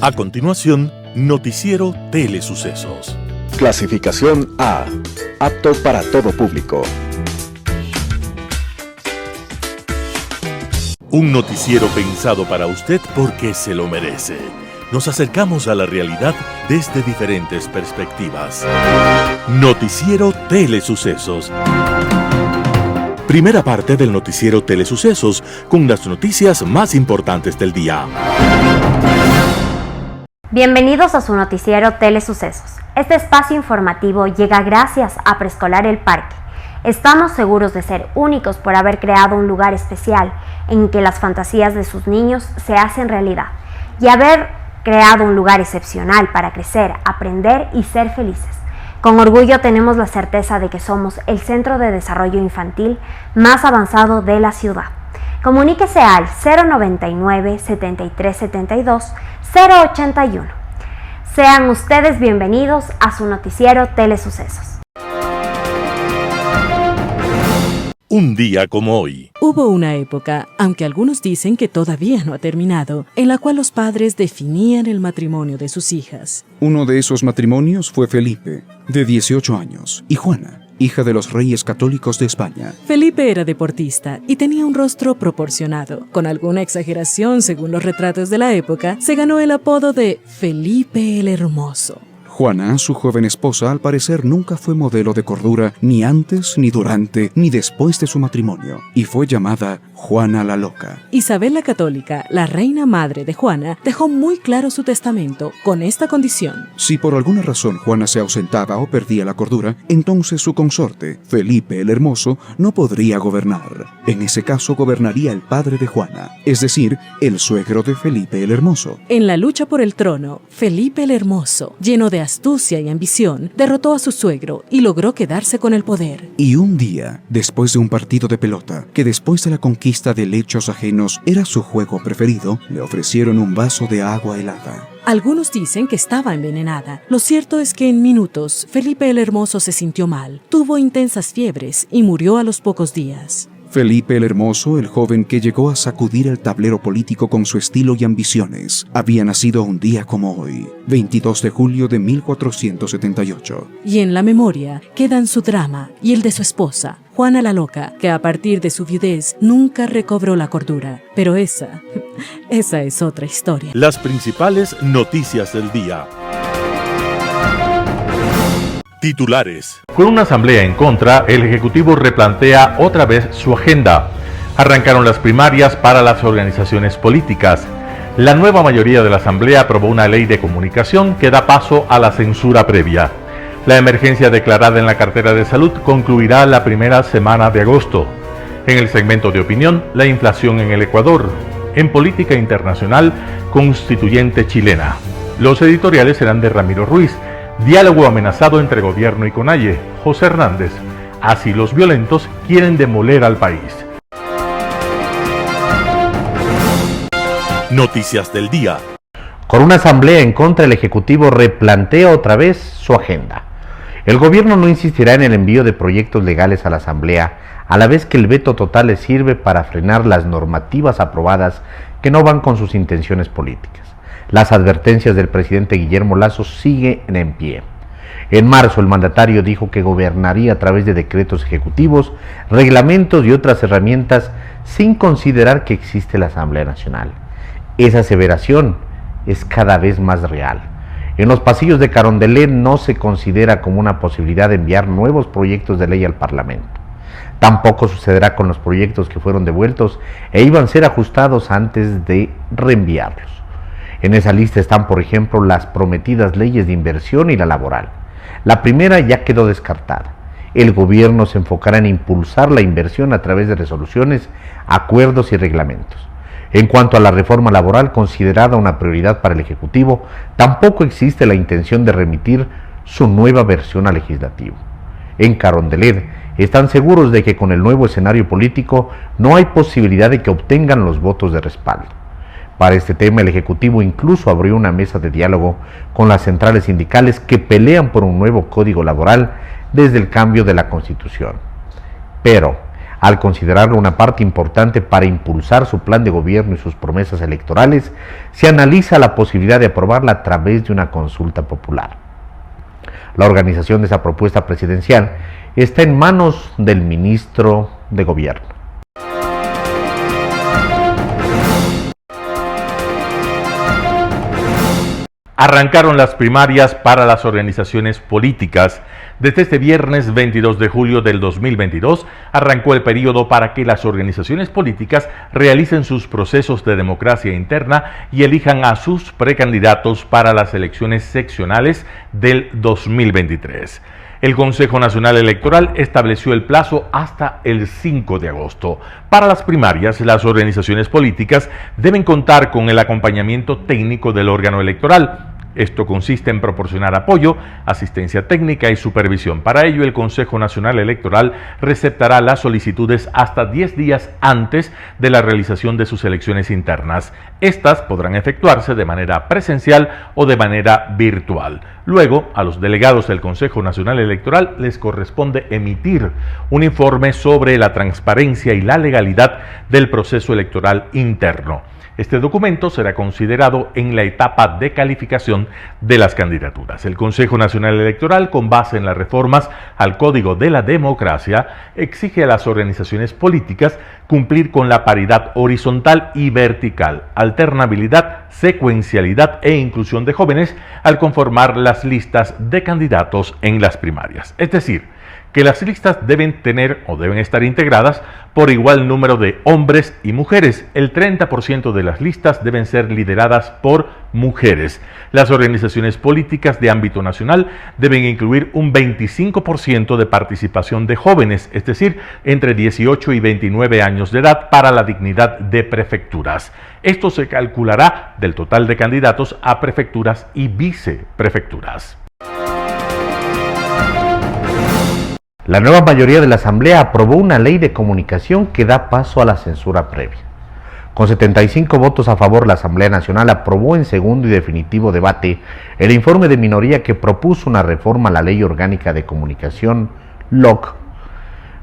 A continuación, Noticiero Telesucesos. Clasificación A. Apto para todo público. Un noticiero pensado para usted porque se lo merece. Nos acercamos a la realidad desde diferentes perspectivas. Noticiero Telesucesos. Primera parte del Noticiero Telesucesos con las noticias más importantes del día. Bienvenidos a su Noticiero Telesucesos. Este espacio informativo llega gracias a Preescolar El Parque. Estamos seguros de ser únicos por haber creado un lugar especial en que las fantasías de sus niños se hacen realidad y haber creado un lugar excepcional para crecer, aprender y ser felices. Con orgullo tenemos la certeza de que somos el centro de desarrollo infantil más avanzado de la ciudad. Comuníquese al 099 7372 081. Sean ustedes bienvenidos a su Noticiero Telesucesos. Un día como hoy. Hubo una época, aunque algunos dicen que todavía no ha terminado, en la cual los padres definían el matrimonio de sus hijas. Uno de esos matrimonios fue Felipe, de 18 años, y Juana, hija de los reyes católicos de España. Felipe era deportista y tenía un rostro proporcionado. Con alguna exageración, según los retratos de la época, se ganó el apodo de Felipe el Hermoso. Juana, su joven esposa, al parecer nunca fue modelo de cordura ni antes, ni durante, ni después de su matrimonio, y fue llamada Juana la Loca. Isabel la Católica, la reina madre de Juana, dejó muy claro su testamento con esta condición. Si por alguna razón Juana se ausentaba o perdía la cordura, entonces su consorte, Felipe el Hermoso, no podría gobernar. En ese caso gobernaría el padre de Juana, es decir, el suegro de Felipe el Hermoso. En la lucha por el trono, Felipe el Hermoso, lleno de astucia y ambición, derrotó a su suegro y logró quedarse con el poder. Y un día, después de un partido de pelota, que después de la conquista de lechos ajenos era su juego preferido, le ofrecieron un vaso de agua helada. Algunos dicen que estaba envenenada. Lo cierto es que en minutos, Felipe el Hermoso se sintió mal, tuvo intensas fiebres y murió a los pocos días. Felipe el Hermoso, el joven que llegó a sacudir el tablero político con su estilo y ambiciones, había nacido un día como hoy, 22 de julio de 1478. Y en la memoria quedan su drama y el de su esposa, Juana la Loca, que a partir de su viudez nunca recobró la cordura. Pero esa es otra historia. Las principales noticias del día. Titulares. Con una asamblea en contra, el Ejecutivo replantea otra vez su agenda. Arrancaron las primarias para las organizaciones políticas. La nueva mayoría de la asamblea aprobó una ley de comunicación que da paso a la censura previa. La emergencia declarada en la cartera de salud concluirá la primera semana de agosto. En el segmento de opinión, la inflación en el Ecuador. En política internacional, constituyente chilena. Los editoriales serán de Ramiro Ruiz. Diálogo amenazado entre gobierno y CONAIE. José Hernández. Así los violentos quieren demoler al país. Noticias del día. Con una asamblea en contra, el Ejecutivo replantea otra vez su agenda. El gobierno no insistirá en el envío de proyectos legales a la asamblea, a la vez que el veto total le sirve para frenar las normativas aprobadas que no van con sus intenciones políticas. Las advertencias del presidente Guillermo Lasso siguen en pie. En marzo, el mandatario dijo que gobernaría a través de decretos ejecutivos, reglamentos y otras herramientas sin considerar que existe la Asamblea Nacional. Esa aseveración es cada vez más real. En los pasillos de Carondelet no se considera como una posibilidad de enviar nuevos proyectos de ley al Parlamento. Tampoco sucederá con los proyectos que fueron devueltos e iban a ser ajustados antes de reenviarlos. En esa lista están, por ejemplo, las prometidas leyes de inversión y la laboral. La primera ya quedó descartada. El gobierno se enfocará en impulsar la inversión a través de resoluciones, acuerdos y reglamentos. En cuanto a la reforma laboral, considerada una prioridad para el Ejecutivo, tampoco existe la intención de remitir su nueva versión al legislativo. En Carondelet están seguros de que con el nuevo escenario político no hay posibilidad de que obtengan los votos de respaldo. Para este tema, el Ejecutivo incluso abrió una mesa de diálogo con las centrales sindicales que pelean por un nuevo código laboral desde el cambio de la Constitución. Pero, Al considerarlo una parte importante para impulsar su plan de gobierno y sus promesas electorales, se analiza la posibilidad de aprobarla a través de una consulta popular. La organización de esa propuesta presidencial está en manos del ministro de Gobierno. Arrancaron las primarias para las organizaciones políticas. Desde este viernes 22 de julio del 2022 arrancó el periodo para que las organizaciones políticas realicen sus procesos de democracia interna y elijan a sus precandidatos para las elecciones seccionales del 2023. El Consejo Nacional Electoral estableció el plazo hasta el 5 de agosto. Para las primarias, las organizaciones políticas deben contar con el acompañamiento técnico del órgano electoral. Esto consiste en proporcionar apoyo, asistencia técnica y supervisión. Para ello, el Consejo Nacional Electoral receptará las solicitudes hasta 10 días antes de la realización de sus elecciones internas. Estas podrán efectuarse de manera presencial o de manera virtual. Luego, a los delegados del Consejo Nacional Electoral les corresponde emitir un informe sobre la transparencia y la legalidad del proceso electoral interno. Este documento será considerado en la etapa de calificación de las candidaturas. El Consejo Nacional Electoral, con base en las reformas al Código de la Democracia, exige a las organizaciones políticas cumplir con la paridad horizontal y vertical, alternabilidad, secuencialidad e inclusión de jóvenes al conformar las listas de candidatos en las primarias. Es decir, que las listas deben tener o deben estar integradas por igual número de hombres y mujeres. El 30% de las listas deben ser lideradas por mujeres. Las organizaciones políticas de ámbito nacional deben incluir un 25% de participación de jóvenes, es decir, entre 18 y 29 años de edad para la dignidad de prefecturas. Esto se calculará del total de candidatos a prefecturas y viceprefecturas. La nueva mayoría de la Asamblea aprobó una ley de comunicación que da paso a la censura previa. Con 75 votos a favor, la Asamblea Nacional aprobó en segundo y definitivo debate el informe de minoría que propuso una reforma a la Ley Orgánica de Comunicación, LOC.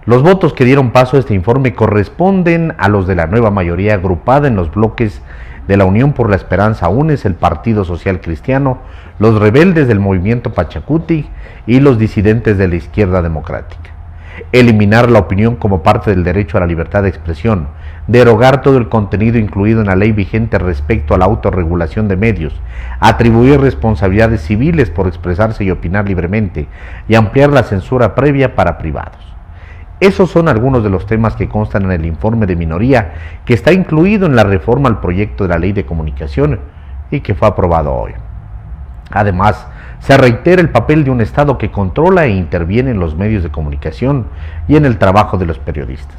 Los votos que dieron paso a este informe corresponden a los de la nueva mayoría agrupada en los bloques de la Unión por la Esperanza UNES, el Partido Social Cristiano, los rebeldes del Movimiento Pachacuti y los disidentes de la Izquierda Democrática. Eliminar la opinión como parte del derecho a la libertad de expresión, derogar todo el contenido incluido en la ley vigente respecto a la autorregulación de medios, atribuir responsabilidades civiles por expresarse y opinar libremente y ampliar la censura previa para privados. Esos son algunos de los temas que constan en el informe de minoría que está incluido en la reforma al proyecto de la Ley de Comunicación y que fue aprobado hoy. Además, se reitera el papel de un Estado que controla e interviene en los medios de comunicación y en el trabajo de los periodistas.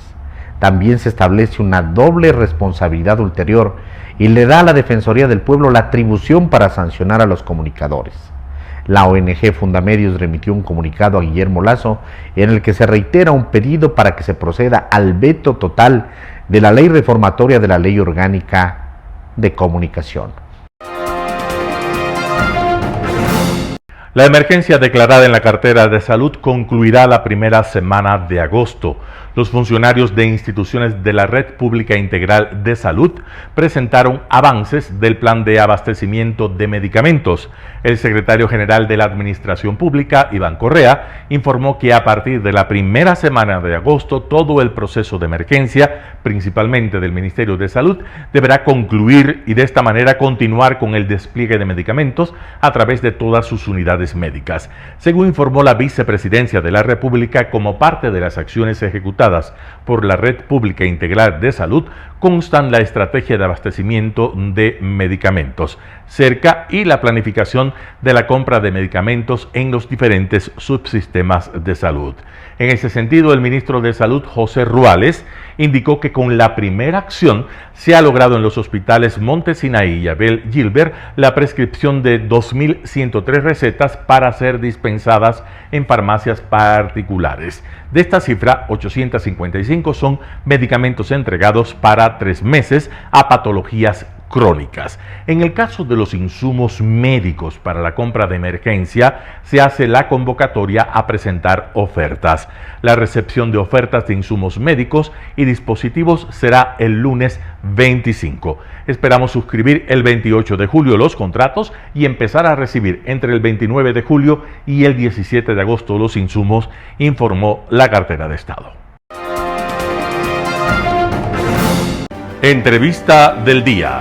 También se establece una doble responsabilidad ulterior y le da a la Defensoría del Pueblo la atribución para sancionar a los comunicadores. La ONG Fundamedios remitió un comunicado a Guillermo Lasso en el que se reitera un pedido para que se proceda al veto total de la ley reformatoria de la Ley Orgánica de Comunicación. La emergencia declarada en la cartera de salud concluirá la primera semana de agosto. Los funcionarios de instituciones de la Red Pública Integral de Salud presentaron avances del plan de abastecimiento de medicamentos. El secretario general de la Administración Pública, Iván Correa, informó que a partir de la primera semana de agosto todo el proceso de emergencia, principalmente del Ministerio de Salud, deberá concluir y de esta manera continuar con el despliegue de medicamentos a través de todas sus unidades médicas. Según informó la Vicepresidencia de la República, como parte de las acciones ejecutadas por la Red Pública Integral de Salud, constan la estrategia de abastecimiento de medicamentos, cerca y la planificación de la compra de medicamentos en los diferentes subsistemas de salud. En ese sentido, el ministro de Salud, José Ruales, indicó que con la primera acción se ha logrado en los hospitales Monte Sinaí y Abel Gilbert la prescripción de 2.103 recetas para ser dispensadas en farmacias particulares. De esta cifra, 855 son medicamentos entregados para 3 meses a patologías crónicas. En el caso de los insumos médicos para la compra de emergencia, se hace la convocatoria a presentar ofertas. La recepción de ofertas de insumos médicos y dispositivos será el lunes 25. Esperamos suscribir el 28 de julio los contratos y empezar a recibir entre el 29 de julio y el 17 de agosto los insumos, informó la cartera de Estado. Entrevista del día.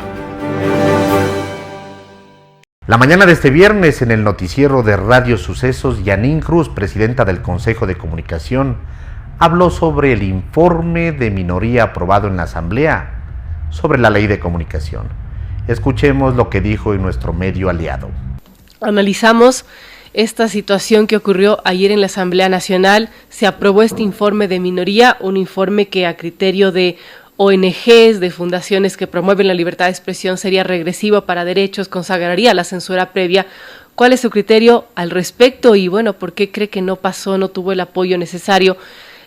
La mañana de este viernes, en el noticiero de Radio Sucesos, Yanín Cruz, presidenta del Consejo de Comunicación, habló sobre el informe de minoría aprobado en la Asamblea sobre la Ley de Comunicación. Escuchemos lo que dijo en nuestro medio aliado. Analizamos esta situación que ocurrió ayer en la Asamblea Nacional. Se aprobó este informe de minoría, un informe que a criterio de ONGs, de fundaciones que promueven la libertad de expresión, sería regresivo para derechos, consagraría la censura previa. ¿Cuál es su criterio al respecto? Y bueno, ¿por qué cree que no pasó, no tuvo el apoyo necesario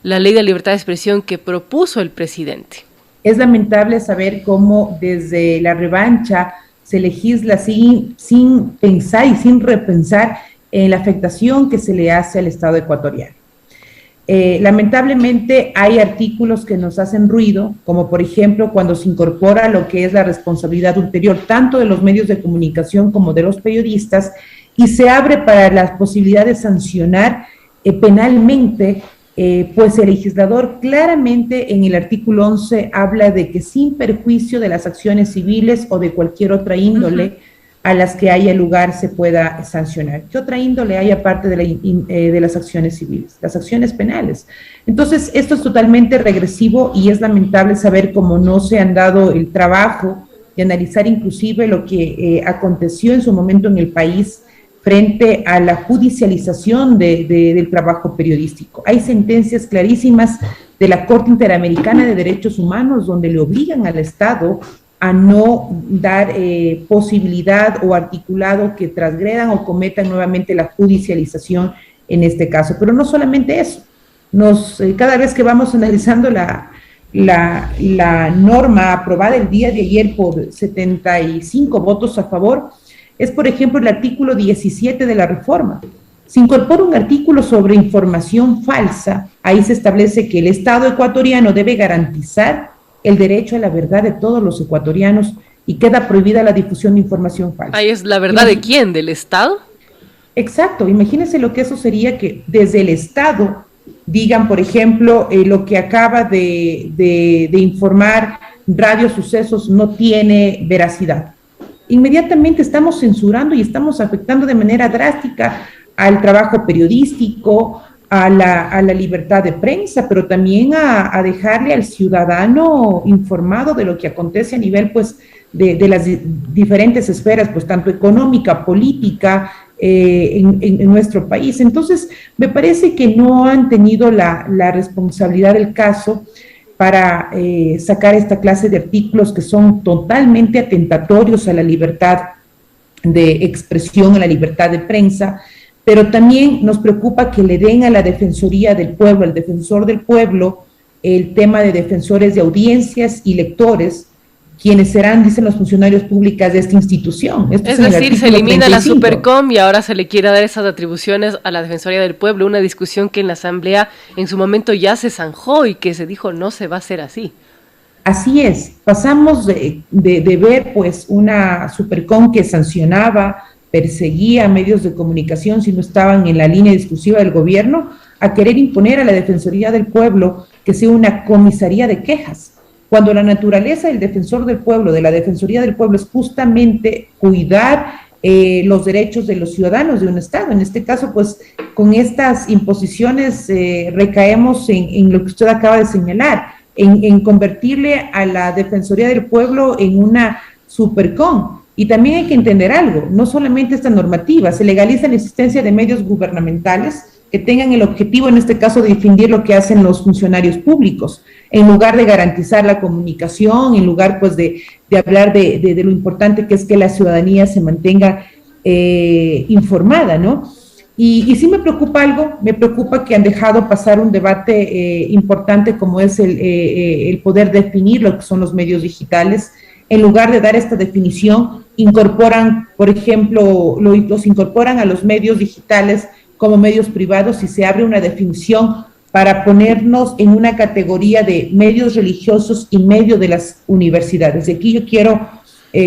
la ley de libertad de expresión que propuso el presidente? Es lamentable saber cómo desde la revancha se legisla sin pensar y sin repensar en la afectación que se le hace al Estado ecuatoriano. Lamentablemente hay artículos que nos hacen ruido, como por ejemplo cuando se incorpora lo que es la responsabilidad ulterior, tanto de los medios de comunicación como de los periodistas, y se abre para la posibilidad de sancionar penalmente, pues el legislador claramente en el artículo 11 habla de que sin perjuicio de las acciones civiles o de cualquier otra índole a las que haya lugar se pueda sancionar. ¿Qué otra índole hay aparte de las acciones civiles? Las acciones penales. Entonces, esto es totalmente regresivo y es lamentable saber cómo no se han dado el trabajo de analizar inclusive lo que aconteció en su momento en el país frente a la judicialización del trabajo periodístico. Hay sentencias clarísimas de la Corte Interamericana de Derechos Humanos donde le obligan al Estado a no dar posibilidad o articulado que transgredan o cometan nuevamente la judicialización en este caso. Pero no solamente eso, cada vez que vamos analizando la norma aprobada el día de ayer por 75 votos a favor, es por ejemplo el artículo 17 de la reforma. Se incorpora un artículo sobre información falsa, ahí se establece que el Estado ecuatoriano debe garantizar el derecho a la verdad de todos los ecuatorianos y queda prohibida la difusión de información falsa. Ahí es la verdad de quién, ¿del Estado? Exacto, imagínense lo que eso sería que desde el Estado digan, por ejemplo, lo que acaba de informar Radio Sucesos no tiene veracidad. Inmediatamente estamos censurando y estamos afectando de manera drástica al trabajo periodístico, a la libertad de prensa, pero también a dejarle al ciudadano informado de lo que acontece a nivel pues de las diferentes esferas, pues tanto económica, política, en nuestro país. Entonces, me parece que no han tenido la responsabilidad del caso para sacar esta clase de artículos que son totalmente atentatorios a la libertad de expresión, a la libertad de prensa. Pero también nos preocupa que le den a la Defensoría del Pueblo, al Defensor del Pueblo, el tema de defensores de audiencias y lectores, quienes serán, dicen los funcionarios públicos de esta institución. Es decir, se elimina 35. La Supercom y ahora se le quiere dar esas atribuciones a la Defensoría del Pueblo, una discusión que en la Asamblea en su momento ya se zanjó y que se dijo no se va a hacer así. Así es, pasamos de ver pues una Supercom que sancionaba, perseguía a medios de comunicación si no estaban en la línea discursiva del gobierno, a querer imponer a la Defensoría del Pueblo que sea una comisaría de quejas, cuando la naturaleza del Defensor del Pueblo, de la Defensoría del Pueblo, es justamente cuidar los derechos de los ciudadanos de un Estado. En este caso, pues, con estas imposiciones recaemos en lo que usted acaba de señalar, en convertirle a la Defensoría del Pueblo en una Supercom. Y también hay que entender algo, no solamente esta normativa, se legaliza la existencia de medios gubernamentales que tengan el objetivo, en este caso, de difundir lo que hacen los funcionarios públicos, en lugar de garantizar la comunicación, en lugar, pues, de hablar de lo importante que es que la ciudadanía se mantenga informada, ¿no? Y sí me preocupa algo, me preocupa que han dejado pasar un debate importante como es el poder definir lo que son los medios digitales, en lugar de dar esta definición, incorporan, por ejemplo, los incorporan a los medios digitales como medios privados y se abre una definición para ponernos en una categoría de medios religiosos y medio de las universidades. Y aquí yo quiero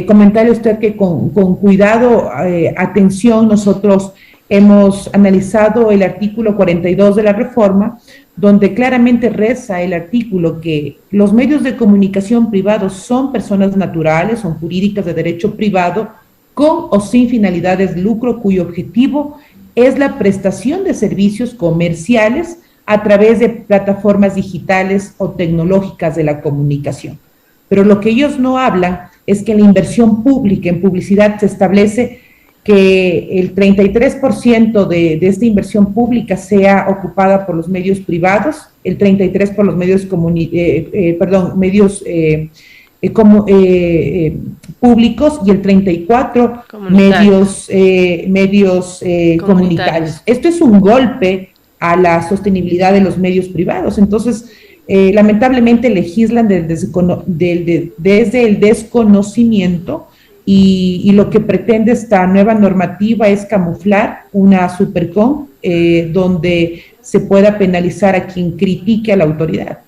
comentarle a usted que con cuidado, atención, nosotros hemos analizado el artículo 42 de la reforma, donde claramente reza el artículo que los medios de comunicación privados son personas naturales, son jurídicas de derecho privado, con o sin finalidades de lucro, cuyo objetivo es la prestación de servicios comerciales a través de plataformas digitales o tecnológicas de la comunicación. Pero lo que ellos no hablan es que en la inversión pública, en publicidad, se establece que el 33% de esta inversión pública sea ocupada por los medios privados, el 33% por los medios públicos y el 34% medios comunitarios. Esto es un golpe a la sostenibilidad de los medios privados. Entonces, lamentablemente legislan desde el desconocimiento y lo que pretende esta nueva normativa es camuflar una supercon donde se pueda penalizar a quien critique a la autoridad.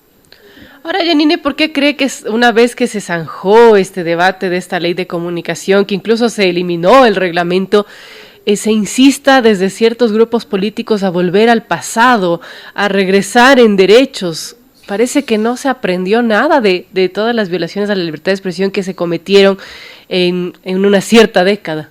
Ahora, Yanine, ¿por qué cree que una vez que se zanjó este debate de esta ley de comunicación, que incluso se eliminó el reglamento, se insista desde ciertos grupos políticos a volver al pasado, a regresar en derechos? Parece que no se aprendió nada de todas las violaciones a la libertad de expresión que se cometieron en una cierta década.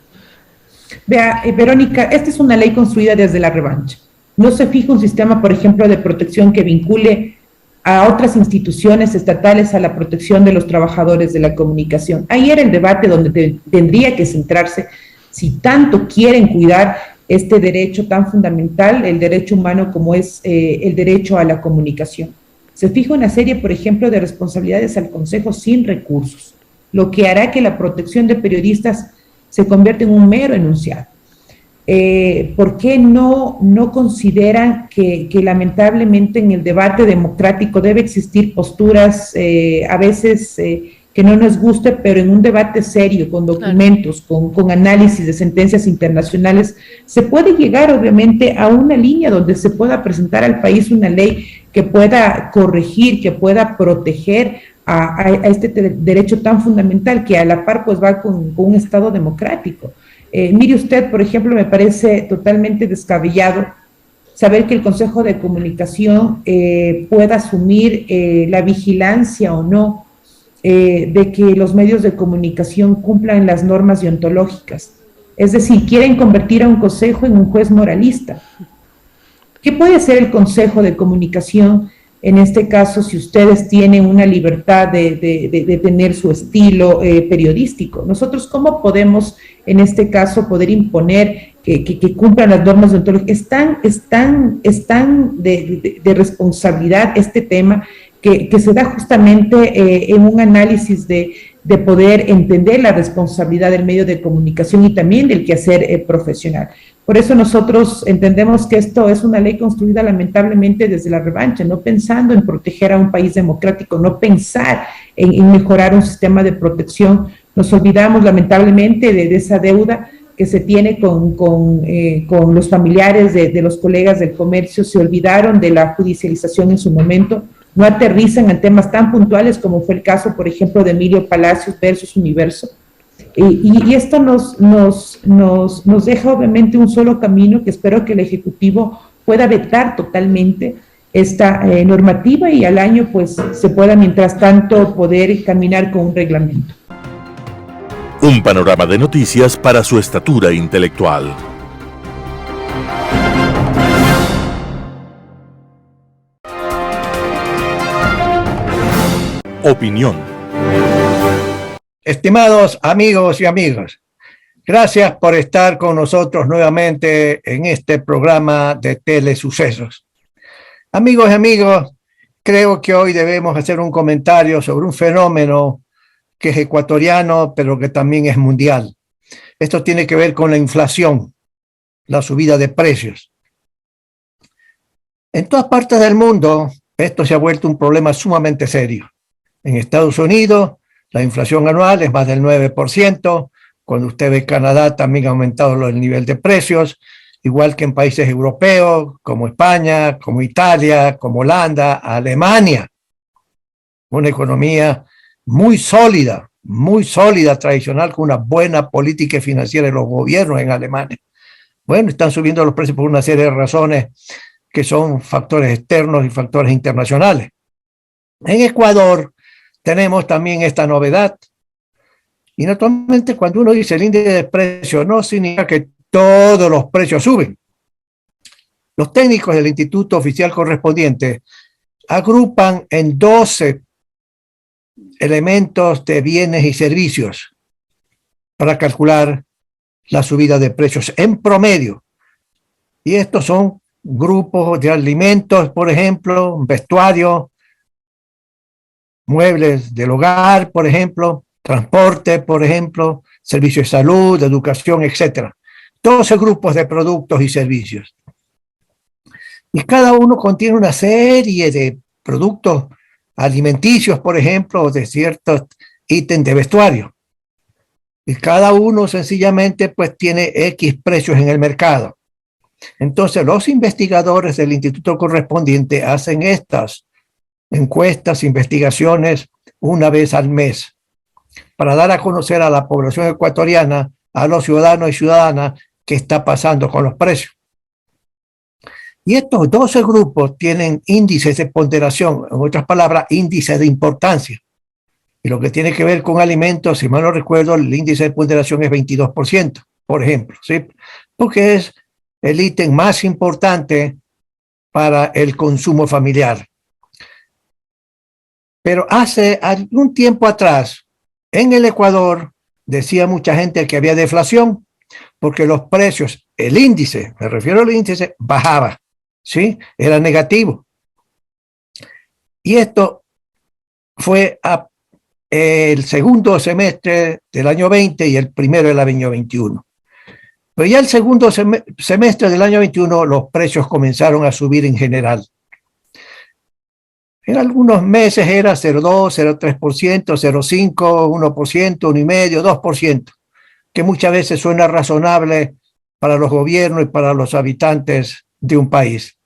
Vea, Verónica, esta es una ley construida desde la revancha. No se fija un sistema, por ejemplo, de protección que vincule a otras instituciones estatales a la protección de los trabajadores de la comunicación. Ahí era el debate donde tendría que centrarse si tanto quieren cuidar este derecho tan fundamental, el derecho humano como es el derecho a la comunicación. Se fija una serie, por ejemplo, de responsabilidades al Consejo sin recursos, lo que hará que la protección de periodistas se convierta en un mero enunciado. ¿Por qué no consideran que lamentablemente en el debate democrático debe existir posturas a veces que no nos guste, pero en un debate serio, con documentos, con análisis de sentencias internacionales, se puede llegar obviamente a una línea donde se pueda presentar al país una ley que pueda corregir, que pueda proteger a este derecho tan fundamental que a la par pues va con un Estado democrático. Mire usted, por ejemplo, me parece totalmente descabellado saber que el Consejo de Comunicación pueda asumir la vigilancia o no de que los medios de comunicación cumplan las normas deontológicas. Es decir, quieren convertir a un consejo en un juez moralista. ¿Qué puede hacer el Consejo de Comunicación en este caso si ustedes tienen una libertad de tener su estilo periodístico? Nosotros, ¿cómo podemos en este caso poder imponer que cumplan las normas deontológicas? Es tan de responsabilidad este tema que se da justamente en un análisis de poder entender la responsabilidad del medio de comunicación y también del quehacer profesional. Por eso nosotros entendemos que esto es una ley construida lamentablemente desde la revancha, no pensando en proteger a un país democrático, no pensar en mejorar un sistema de protección. Nos olvidamos lamentablemente de esa deuda que se tiene con los familiares de los colegas del comercio, se olvidaron de la judicialización en su momento, no aterrizan en temas tan puntuales como fue el caso, por ejemplo, de Emilio Palacios versus Universo. Y esto nos deja obviamente un solo camino que espero que el Ejecutivo pueda vetar totalmente esta normativa y al año pues se pueda mientras tanto poder caminar con un reglamento. Un panorama de noticias para su estatura intelectual. Opinión. Estimados amigos y amigas, gracias por estar con nosotros nuevamente en este programa de Telesucesos. Amigos y amigos, creo que hoy debemos hacer un comentario sobre un fenómeno que es ecuatoriano, pero que también es mundial. Esto tiene que ver con la inflación, la subida de precios. En todas partes del mundo, esto se ha vuelto un problema sumamente serio. En Estados Unidos, La inflación anual es más del 9%. Cuando usted ve Canadá, también ha aumentado el nivel de precios, igual que en países europeos, como España, como Italia, como Holanda, Alemania. Una economía muy sólida, tradicional, con una buena política financiera de los gobiernos en Alemania. Bueno, están subiendo los precios por una serie de razones que son factores externos y factores internacionales. En Ecuador tenemos también esta novedad. Y naturalmente, cuando uno dice el índice de precios, no significa que todos los precios suben. Los técnicos del instituto oficial correspondiente agrupan en 12 elementos de bienes y servicios para calcular la subida de precios en promedio. Y estos son grupos de alimentos, por ejemplo, vestuario, muebles del hogar, por ejemplo, transporte, por ejemplo, servicios de salud, de educación, etc. 12 grupos de productos y servicios. Y cada uno contiene una serie de productos alimenticios, por ejemplo, o de ciertos ítems de vestuario. Y cada uno sencillamente pues tiene X precios en el mercado. Entonces los investigadores del instituto correspondiente hacen estas encuestas, investigaciones una vez al mes para dar a conocer a la población ecuatoriana, a los ciudadanos y ciudadanas, qué está pasando con los precios. Y estos 12 grupos tienen índices de ponderación, en otras palabras, índices de importancia. Y lo que tiene que ver con alimentos, si mal no recuerdo, el índice de ponderación es 22%, por ejemplo, ¿sí? Porque es el ítem más importante para el consumo familiar. Pero hace algún tiempo atrás, en el Ecuador, decía mucha gente que había deflación, porque los precios, el índice, me refiero al índice, bajaba, ¿sí? Era negativo. Y esto fue el segundo semestre del año 20 y el primero del año 21. Pero ya el segundo semestre del año 21 los precios comenzaron a subir en general. En algunos meses era 0,2, 0,3%, 0,5, 1%, 1,5%, 2%, que muchas veces suena razonable para los gobiernos y para los habitantes de un país.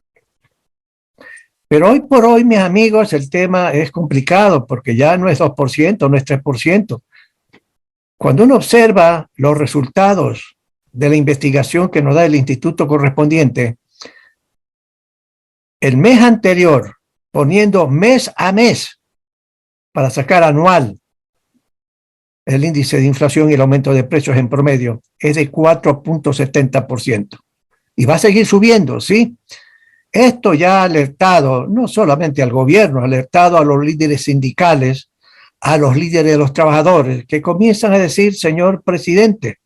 Pero hoy por hoy, mis amigos, el tema es complicado porque ya no es 2%, no es 3%. Cuando uno observa los resultados de la investigación que nos da el instituto correspondiente, el mes anterior, poniendo mes a mes para sacar anual el índice de inflación y el aumento de precios en promedio, es de 4,70%. Y va a seguir subiendo, ¿sí? Esto ya ha alertado no solamente al gobierno, ha alertado a los líderes sindicales, a los líderes de los trabajadores, que comienzan a decir, señor presidente,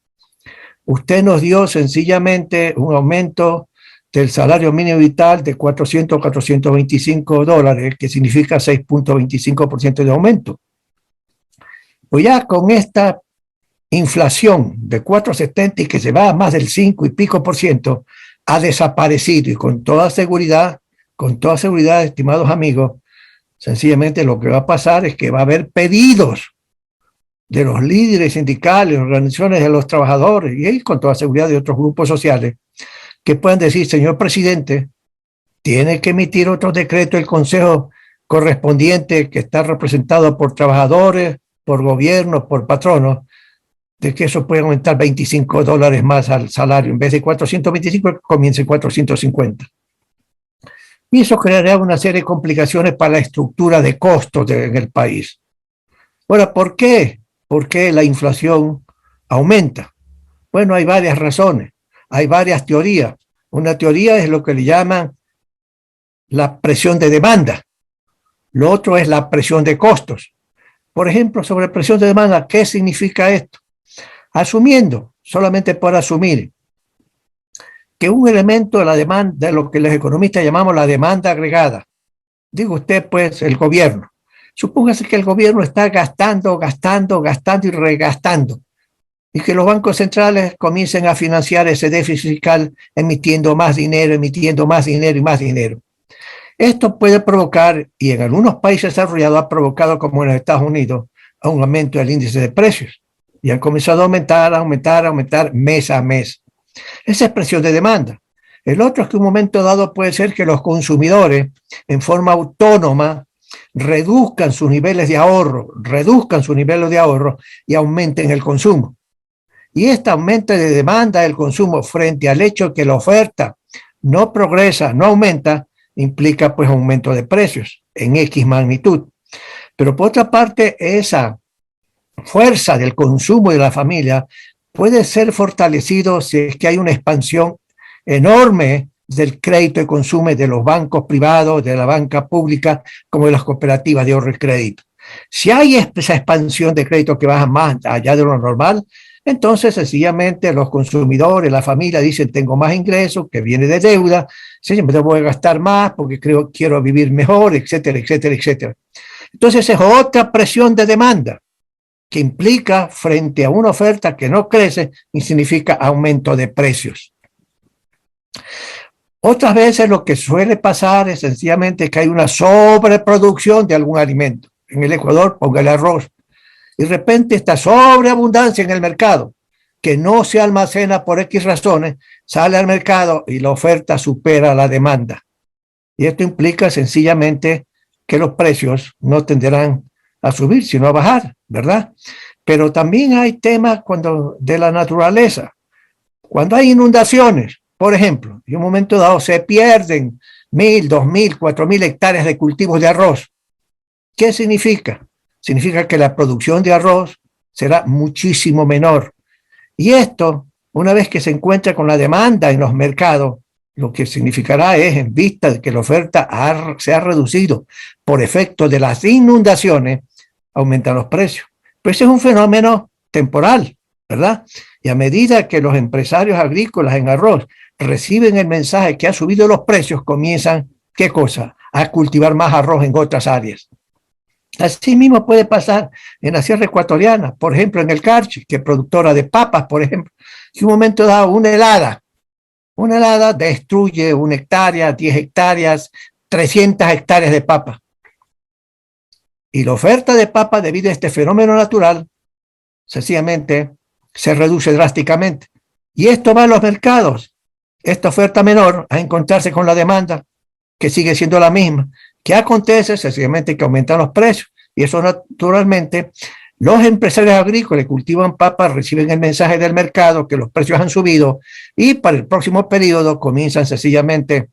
usted nos dio sencillamente un aumento del salario mínimo vital de 400 a 425 dólares, que significa 6,25% de aumento. Pues ya con esta inflación de 4,70 y que se va a más del 5 y pico por ciento, ha desaparecido y con toda seguridad, estimados amigos, sencillamente lo que va a pasar es que va a haber pedidos de los líderes sindicales, organizaciones de los trabajadores y con toda seguridad de otros grupos sociales que puedan decir, señor presidente, tiene que emitir otro decreto el consejo correspondiente que está representado por trabajadores, por gobiernos, por patronos, de que eso puede aumentar 25 dólares más al salario. En vez de 425, comience en 450. Y eso creará una serie de complicaciones para la estructura de costos en el país. Ahora, ¿por qué? ¿Por qué la inflación aumenta? Bueno, hay varias razones, hay varias teorías. Una teoría es lo que le llaman la presión de demanda. Lo otro es la presión de costos. Por ejemplo, sobre presión de demanda, ¿qué significa esto? Asumiendo, solamente por asumir, que un elemento de la demanda, de lo que los economistas llamamos la demanda agregada, digo usted pues el gobierno, supóngase que el gobierno está gastando y regastando, y que los bancos centrales comiencen a financiar ese déficit fiscal emitiendo más dinero y más dinero. Esto puede provocar, y en algunos países desarrollados ha provocado, como en los Estados Unidos, a un aumento del índice de precios y han comenzado a aumentar mes a mes. Esa es presión de demanda. El otro es que en un momento dado puede ser que los consumidores en forma autónoma reduzcan sus niveles de ahorro y aumenten el consumo. Y este aumento de demanda del consumo frente al hecho de que la oferta no progresa, no aumenta, implica pues aumento de precios en X magnitud. Pero por otra parte, esa fuerza del consumo de la familia puede ser fortalecido si es que hay una expansión enorme del crédito y consumo de los bancos privados, de la banca pública, como de las cooperativas de ahorro y crédito. Si hay esa expansión de crédito que va más allá de lo normal, entonces sencillamente los consumidores, la familia dicen tengo más ingresos que viene de deuda, siempre voy a gastar más porque quiero vivir mejor, etcétera, etcétera, etcétera. Entonces es otra presión de demanda que implica frente a una oferta que no crece y significa aumento de precios. Otras veces lo que suele pasar es sencillamente que hay una sobreproducción de algún alimento. En el Ecuador, póngale arroz. Y de repente esta sobreabundancia en el mercado, que no se almacena por X razones, sale al mercado y la oferta supera la demanda. Y esto implica sencillamente que los precios no tenderán a subir, sino a bajar, ¿verdad? Pero también hay temas de la naturaleza. Cuando hay inundaciones, por ejemplo, en un momento dado se pierden 1.000, 2.000, 4.000 hectáreas de cultivos de arroz. ¿Qué significa? Significa que la producción de arroz será muchísimo menor. Y esto, una vez que se encuentra con la demanda en los mercados, lo que significará es, en vista de que la oferta se ha reducido por efecto de las inundaciones, aumentan los precios. Pues es un fenómeno temporal, ¿verdad? Y a medida que los empresarios agrícolas en arroz reciben el mensaje que ha subido los precios, comienzan, ¿qué cosa? A cultivar más arroz en otras áreas. Así mismo puede pasar en la Sierra Ecuatoriana, por ejemplo, en el Carchi, que es productora de papas, por ejemplo, que en un momento dado una helada destruye 1 hectárea, 10 hectáreas, 300 hectáreas de papa. Y la oferta de papa, debido a este fenómeno natural, sencillamente se reduce drásticamente. Y esto va a los mercados. Esta oferta menor a encontrarse con la demanda, que sigue siendo la misma. ¿Qué acontece? Sencillamente que aumentan los precios. Y eso naturalmente, los empresarios agrícolas que cultivan papas reciben el mensaje del mercado que los precios han subido y para el próximo periodo comienzan sencillamente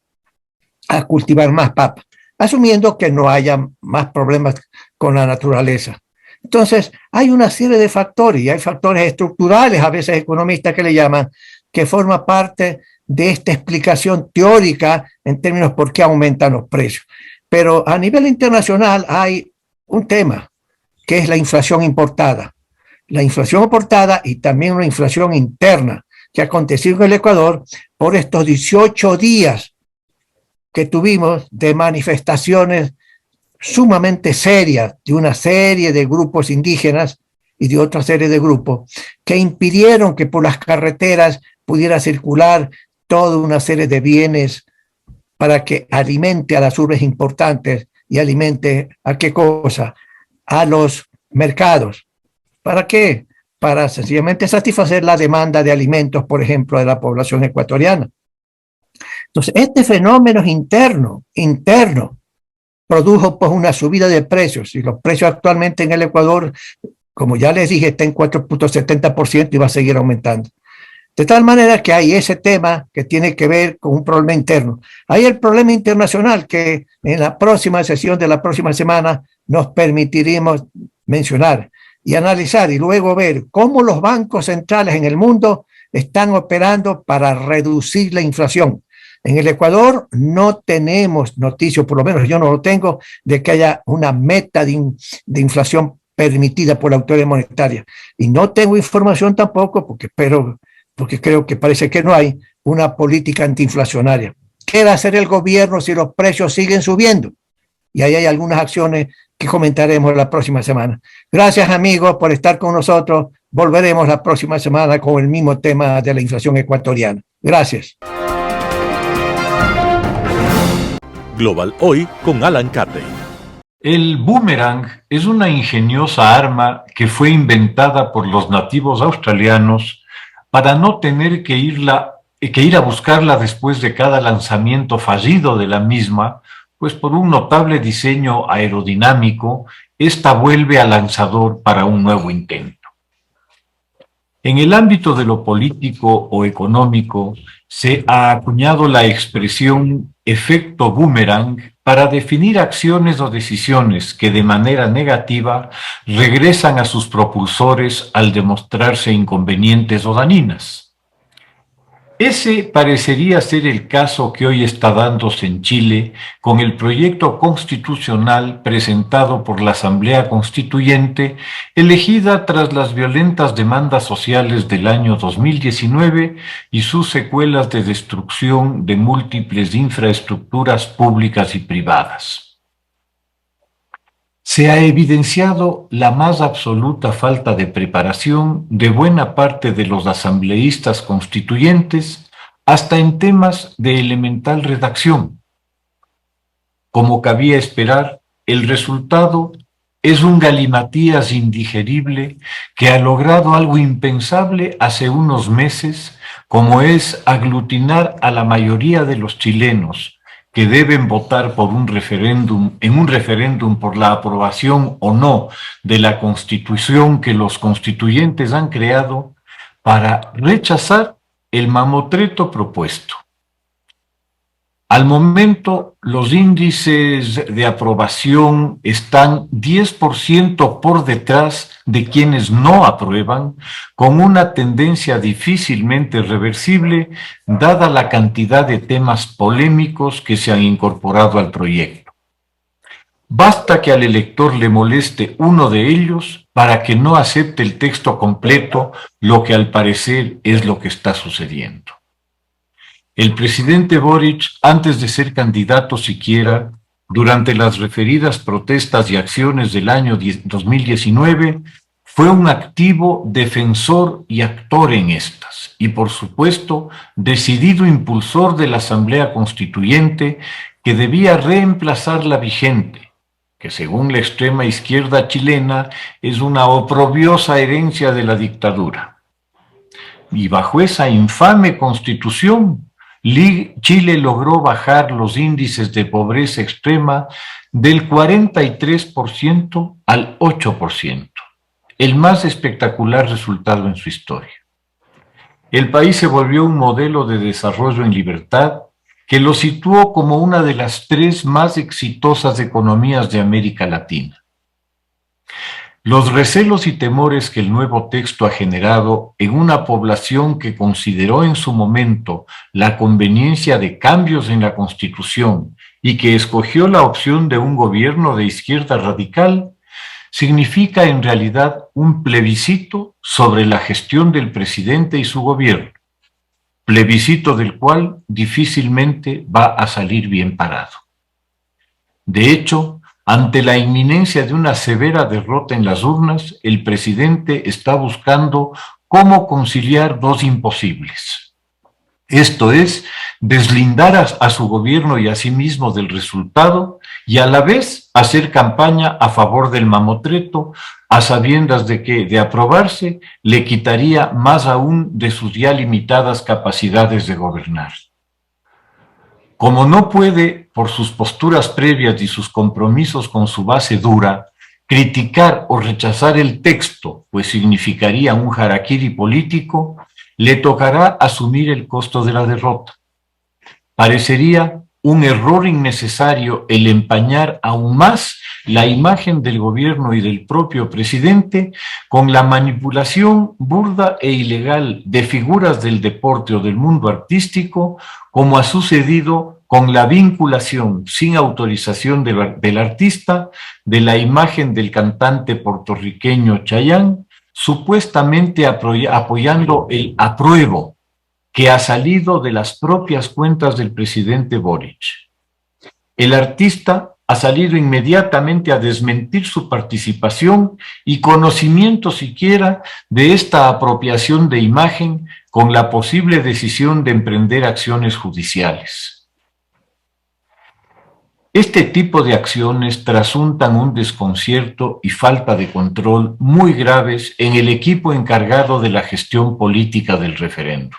a cultivar más papas, asumiendo que no haya más problemas con la naturaleza. Entonces, hay una serie de factores, y hay factores estructurales, a veces economistas que le llaman, que forma parte de esta explicación teórica en términos por qué aumentan los precios. Pero a nivel internacional hay un tema, que es la inflación importada. La inflación importada y también una inflación interna que ha acontecido en el Ecuador por estos 18 días que tuvimos de manifestaciones sumamente serias de una serie de grupos indígenas y de otra serie de grupos que impidieron que por las carreteras pudiera circular toda una serie de bienes para que alimente a las urbes importantes y alimente ¿a qué cosa? A los mercados. ¿Para qué? Para sencillamente satisfacer la demanda de alimentos, por ejemplo, de la población ecuatoriana. Entonces, este fenómeno interno, produjo pues una subida de precios, y los precios actualmente en el Ecuador, como ya les dije, está en 4.70% y va a seguir aumentando. De tal manera que hay ese tema que tiene que ver con un problema interno. Hay el problema internacional que en la próxima sesión de la próxima semana nos permitiremos mencionar y analizar y luego ver cómo los bancos centrales en el mundo están operando para reducir la inflación. En el Ecuador no tenemos noticias, por lo menos yo no lo tengo, de que haya una meta de inflación permitida por la autoridad monetaria. Y no tengo información tampoco, porque creo que parece que no hay una política antiinflacionaria. ¿Qué va a hacer el gobierno si los precios siguen subiendo? Y ahí hay algunas acciones que comentaremos la próxima semana. Gracias, amigos, por estar con nosotros. Volveremos la próxima semana con el mismo tema de la inflación ecuatoriana. Gracias. Global Hoy con Alan Carney. El boomerang es una ingeniosa arma que fue inventada por los nativos australianos para no tener que ir a buscarla después de cada lanzamiento fallido de la misma, pues por un notable diseño aerodinámico, esta vuelve al lanzador para un nuevo intento. En el ámbito de lo político o económico, se ha acuñado la expresión efecto boomerang para definir acciones o decisiones que de manera negativa regresan a sus propulsores al demostrarse inconvenientes o dañinas. Ese parecería ser el caso que hoy está dándose en Chile con el proyecto constitucional presentado por la Asamblea Constituyente, elegida tras las violentas demandas sociales del año 2019 y sus secuelas de destrucción de múltiples infraestructuras públicas y privadas. Se ha evidenciado la más absoluta falta de preparación de buena parte de los asambleístas constituyentes, hasta en temas de elemental redacción. Como cabía esperar, el resultado es un galimatías indigerible que ha logrado algo impensable hace unos meses, como es aglutinar a la mayoría de los chilenos que deben votar por un referéndum, en un referéndum por la aprobación o no de la Constitución que los constituyentes han creado, para rechazar el mamotreto propuesto. Al momento, los índices de aprobación están 10% por detrás de quienes no aprueban, con una tendencia difícilmente reversible, dada la cantidad de temas polémicos que se han incorporado al proyecto. Basta que al elector le moleste uno de ellos para que no acepte el texto completo, lo que al parecer es lo que está sucediendo. El presidente Boric, antes de ser candidato siquiera, durante las referidas protestas y acciones del año 2019, fue un activo defensor y actor en estas, y por supuesto, decidido impulsor de la Asamblea Constituyente que debía reemplazar la vigente, que según la extrema izquierda chilena es una oprobiosa herencia de la dictadura. Y bajo esa infame constitución, Chile logró bajar los índices de pobreza extrema del 43% al 8%, el más espectacular resultado en su historia. El país se volvió un modelo de desarrollo en libertad que lo situó como una de las 3 más exitosas economías de América Latina. Los recelos y temores que el nuevo texto ha generado en una población que consideró en su momento la conveniencia de cambios en la Constitución y que escogió la opción de un gobierno de izquierda radical, significa en realidad un plebiscito sobre la gestión del presidente y su gobierno, plebiscito del cual difícilmente va a salir bien parado. De hecho, ante la inminencia de una severa derrota en las urnas, el presidente está buscando cómo conciliar 2 imposibles. Esto es, deslindar a su gobierno y a sí mismo del resultado y a la vez hacer campaña a favor del mamotreto, a sabiendas de que, de aprobarse, le quitaría más aún de sus ya limitadas capacidades de gobernar. Como no puede, por sus posturas previas y sus compromisos con su base dura, criticar o rechazar el texto, pues significaría un harakiri político, le tocará asumir el costo de la derrota. Parecería un error innecesario el empañar aún más la imagen del gobierno y del propio presidente con la manipulación burda e ilegal de figuras del deporte o del mundo artístico, como ha sucedido con la vinculación sin autorización del artista de la imagen del cantante puertorriqueño Chayanne, supuestamente apoyando el apruebo que ha salido de las propias cuentas del presidente Boric. El artista ha salido inmediatamente a desmentir su participación y conocimiento siquiera de esta apropiación de imagen con la posible decisión de emprender acciones judiciales. Este tipo de acciones trasuntan un desconcierto y falta de control muy graves en el equipo encargado de la gestión política del referendo.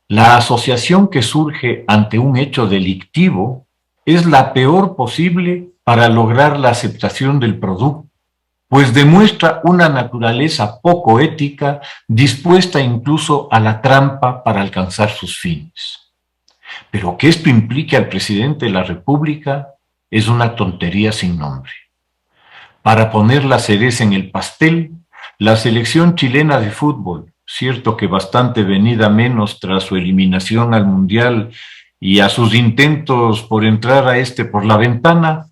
La asociación que surge ante un hecho delictivo es la peor posible para lograr la aceptación del producto, pues demuestra una naturaleza poco ética, dispuesta incluso a la trampa para alcanzar sus fines. Pero que esto implique al presidente de la República es una tontería sin nombre. Para poner la cereza en el pastel, la selección chilena de fútbol, cierto que bastante venida menos tras su eliminación al Mundial y a sus intentos por entrar a este por la ventana,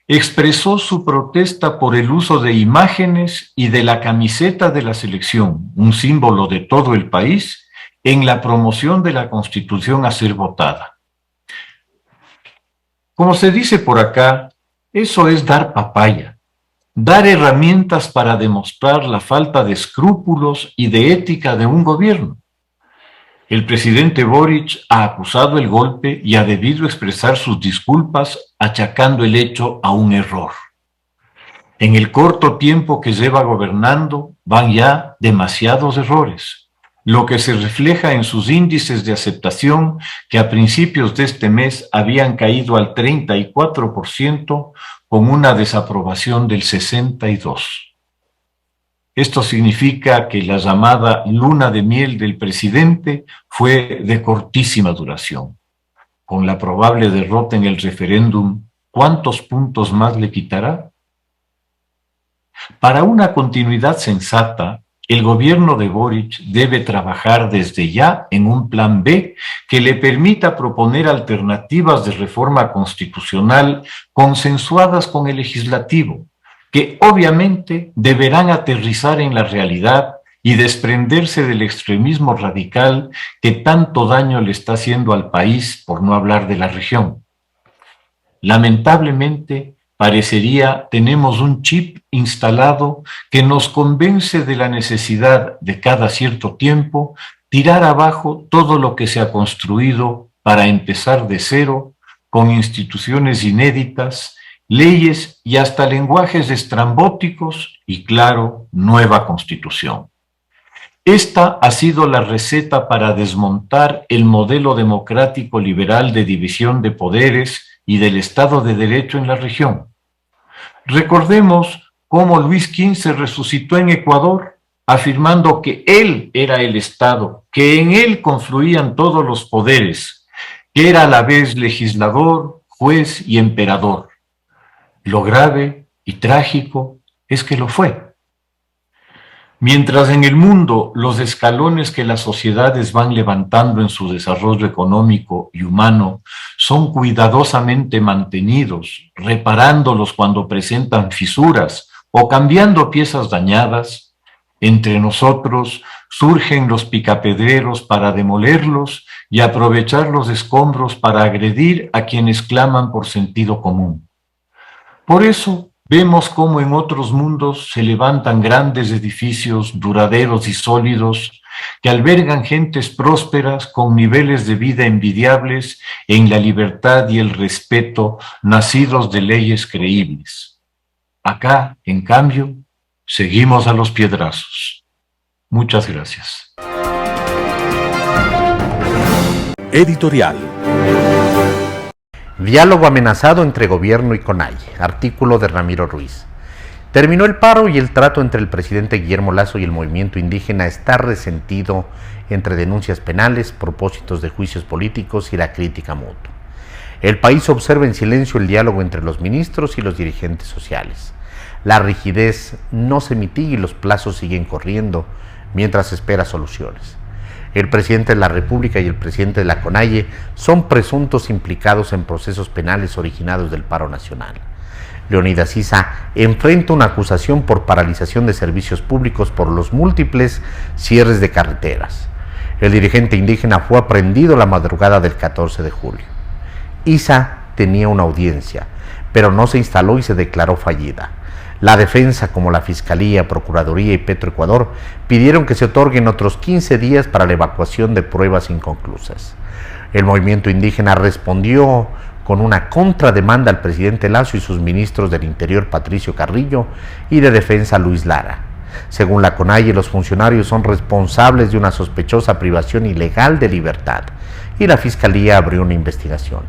expresó su protesta por el uso de imágenes y de la camiseta de la selección, un símbolo de todo el país, en la promoción de la Constitución a ser votada. Como se dice por acá, eso es dar papaya, dar herramientas para demostrar la falta de escrúpulos y de ética de un gobierno. El presidente Boric ha acusado el golpe y ha debido expresar sus disculpas achacando el hecho a un error. En el corto tiempo que lleva gobernando van ya demasiados errores, lo que se refleja en sus índices de aceptación que a principios de este mes habían caído al 34% con una desaprobación del 62%. Esto significa que la llamada luna de miel del presidente fue de cortísima duración. Con la probable derrota en el referéndum, ¿cuántos puntos más le quitará? Para una continuidad sensata, el gobierno de Boric debe trabajar desde ya en un plan B que le permita proponer alternativas de reforma constitucional consensuadas con el legislativo, que obviamente deberán aterrizar en la realidad y desprenderse del extremismo radical que tanto daño le está haciendo al país, por no hablar de la región. Lamentablemente, parecería tenemos un chip instalado que nos convence de la necesidad de cada cierto tiempo tirar abajo todo lo que se ha construido para empezar de cero con instituciones inéditas, leyes y hasta lenguajes estrambóticos y, claro, nueva constitución. Esta ha sido la receta para desmontar el modelo democrático liberal de división de poderes y del Estado de Derecho en la región. Recordemos cómo Luis XV resucitó en Ecuador, afirmando que él era el Estado, que en él confluían todos los poderes, que era a la vez legislador, juez y emperador. Lo grave y trágico es que lo fue. Mientras en el mundo los escalones que las sociedades van levantando en su desarrollo económico y humano son cuidadosamente mantenidos, reparándolos cuando presentan fisuras o cambiando piezas dañadas, entre nosotros surgen los picapedreros para demolerlos y aprovechar los escombros para agredir a quienes claman por sentido común. Por eso, vemos cómo en otros mundos se levantan grandes edificios duraderos y sólidos que albergan gentes prósperas con niveles de vida envidiables en la libertad y el respeto nacidos de leyes creíbles. Acá, en cambio, seguimos a los piedrazos. Muchas gracias. Editorial. Diálogo amenazado entre gobierno y CONAIE, artículo de Ramiro Ruiz. Terminó el paro y el trato entre el presidente Guillermo Lasso y el movimiento indígena está resentido entre denuncias penales, propósitos de juicios políticos y la crítica mutua. El país observa en silencio el diálogo entre los ministros y los dirigentes sociales. La rigidez no se mitiga y los plazos siguen corriendo mientras se espera soluciones. El presidente de la República y el presidente de la CONAIE son presuntos implicados en procesos penales originados del paro nacional. Leonidas Issa enfrenta una acusación por paralización de servicios públicos por los múltiples cierres de carreteras. El dirigente indígena fue aprehendido la madrugada del 14 de julio. Issa tenía una audiencia, pero no se instaló y se declaró fallida. La defensa, como la Fiscalía, Procuraduría y Petroecuador, pidieron que se otorguen otros 15 días para la evacuación de pruebas inconclusas. El movimiento indígena respondió con una contrademanda al presidente Lasso y sus ministros del Interior Patricio Carrillo y de Defensa Luis Lara. Según la CONAIE, los funcionarios son responsables de una sospechosa privación ilegal de libertad y la Fiscalía abrió una investigación.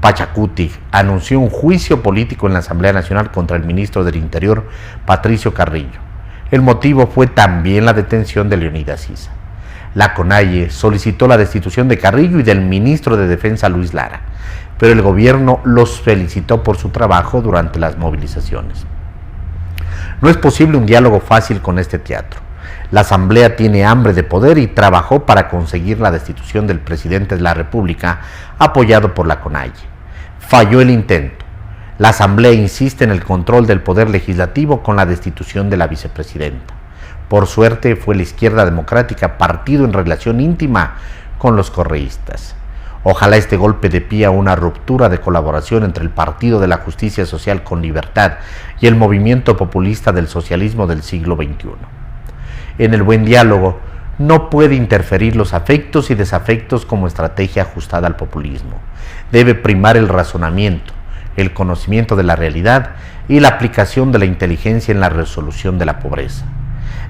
Pachacutic anunció un juicio político en la Asamblea Nacional contra el ministro del Interior Patricio Carrillo. El motivo fue también la detención de Leonidas Issa. La CONAIE solicitó la destitución de Carrillo y del ministro de Defensa Luis Lara, pero el gobierno los felicitó por su trabajo durante las movilizaciones. No es posible un diálogo fácil con este teatro. La Asamblea tiene hambre de poder y trabajó para conseguir la destitución del presidente de la República, apoyado por la CONAIE. Falló el intento. La Asamblea insiste en el control del poder legislativo con la destitución de la vicepresidenta. Por suerte fue la Izquierda Democrática partido en relación íntima con los correístas. Ojalá este golpe dé pie a una ruptura de colaboración entre el Partido de la Justicia Social con Libertad y el movimiento populista del socialismo del siglo XXI. En el buen diálogo no puede interferir los afectos y desafectos como estrategia ajustada al populismo. Debe primar el razonamiento, el conocimiento de la realidad y la aplicación de la inteligencia en la resolución de la pobreza.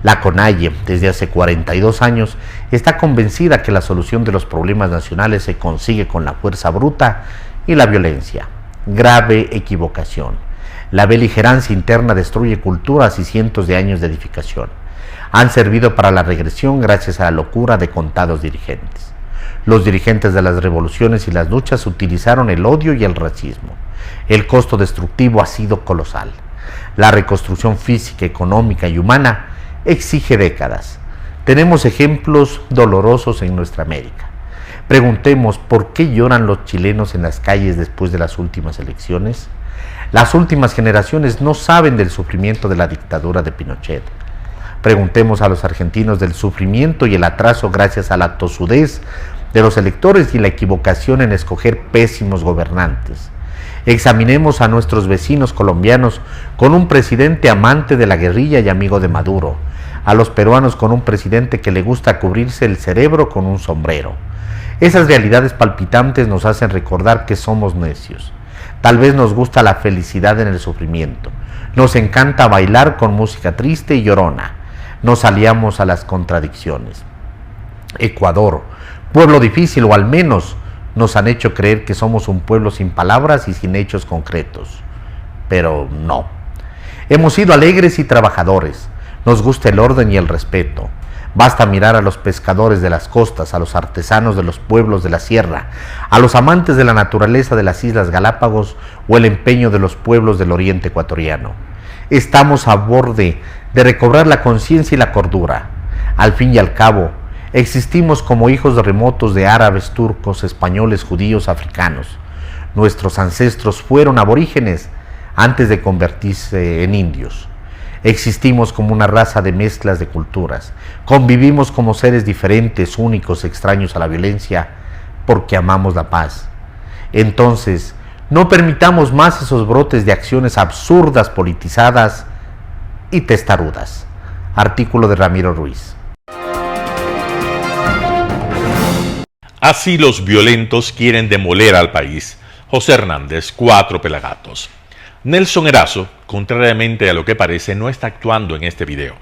La CONAIE, desde hace 42 años, está convencida que la solución de los problemas nacionales se consigue con la fuerza bruta y la violencia. Grave equivocación. La beligerancia interna destruye culturas y cientos de años de edificación. Han servido para la regresión gracias a la locura de contados dirigentes. Los dirigentes de las revoluciones y las luchas utilizaron el odio y el racismo. El costo destructivo ha sido colosal. La reconstrucción física, económica y humana exige décadas. Tenemos ejemplos dolorosos en nuestra América. Preguntemos por qué lloran los chilenos en las calles después de las últimas elecciones. Las últimas generaciones no saben del sufrimiento de la dictadura de Pinochet. Preguntemos a los argentinos del sufrimiento y el atraso gracias a la tosudez de los electores y la equivocación en escoger pésimos gobernantes. Examinemos a nuestros vecinos colombianos con un presidente amante de la guerrilla y amigo de Maduro, a los peruanos con un presidente que le gusta cubrirse el cerebro con un sombrero. Esas realidades palpitantes nos hacen recordar que somos necios. Tal vez nos gusta la felicidad en el sufrimiento. Nos encanta bailar con música triste y llorona. Nos aliamos a las contradicciones. Ecuador, pueblo difícil, o al menos nos han hecho creer que somos un pueblo sin palabras y sin hechos concretos. Pero no. Hemos sido alegres y trabajadores. Nos gusta el orden y el respeto. Basta mirar a los pescadores de las costas, a los artesanos de los pueblos de la sierra, a los amantes de la naturaleza de las Islas Galápagos o el empeño de los pueblos del oriente ecuatoriano. Estamos a borde de recobrar la conciencia y la cordura. Al fin y al cabo, existimos como hijos remotos de árabes, turcos, españoles, judíos, africanos. Nuestros ancestros fueron aborígenes antes de convertirse en indios. Existimos como una raza de mezclas de culturas. Convivimos como seres diferentes, únicos, extraños a la violencia, porque amamos la paz. Entonces, no permitamos más esos brotes de acciones absurdas, politizadas y testarudas. Artículo de Ramiro Ruiz. Así los violentos quieren demoler al país. José Hernández, 4 Pelagatos. Nelson Erazo, contrariamente a lo que parece, no está actuando en este video.